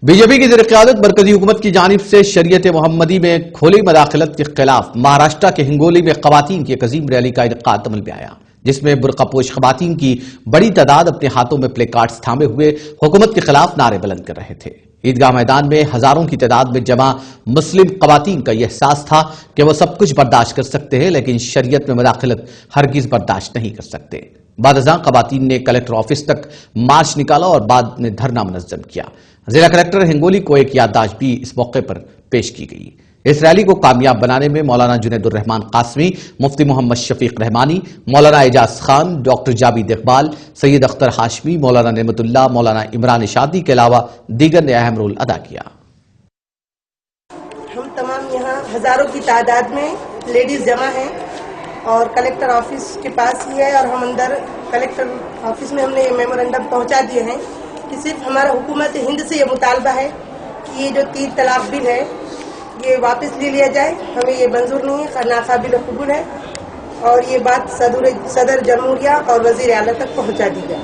B J پی کی زیر قیادت مرکزی حکومت کی جانب سے شریعت محمدی میں کھلی مداخلت کے خلاف مہاراشٹر کے ہنگولی میں خواتین کی ایک عظیم ریلی کا انعقاد عمل میں آیا، جس میں برقع پوش خواتین کی بڑی تعداد اپنے ہاتھوں میں پلے کارڈز تھامے ہوئے حکومت کے خلاف نعرے بلند کر رہے تھے۔ عیدگاہ میدان میں ہزاروں کی تعداد میں جمع مسلم خواتین کا یہ احساس تھا کہ وہ سب کچھ برداشت کر سکتے ہیں لیکن شریعت میں مداخلت ہرگز برداشت نہیں کر سکتے۔ بعد ازاں خواتین نے کلکٹر آفس تک مارچ نکالا اور بعد میں دھرنا منظم کیا۔ ضلع کلکٹر ہنگولی کو ایک یادداشت بھی اس موقع پر پیش کی گئی۔ اس ریلی کو کامیاب بنانے میں مولانا جنید الرحمان قاسمی، مفتی محمد شفیق رحمانی، مولانا اعجاز خان، ڈاکٹر جاوید اقبال، سید اختر ہاشمی، مولانا نعمت اللہ، مولانا عمران شادی کے علاوہ دیگر نے اہم رول ادا کیا۔ ہم تمام یہاں ہزاروں کی تعداد میں لیڈیز جمع ہیں اور کلکٹر آفس کے پاس ہی ہے، اور ہم اندر کلکٹر آفس میں ہم نے میمورنڈم پہنچا دیے ہیں کہ صرف ہمارا حکومت ہند سے یہ مطالبہ ہے کہ یہ جو 3 طلاق بل ہے یہ واپس لے لیا جائے، ہمیں یہ منظور نہیں ہے، ناقابل قبول ہے، اور یہ بات صدر جمہوریہ اور وزیر اعلیٰ تک پہنچا دی جائے۔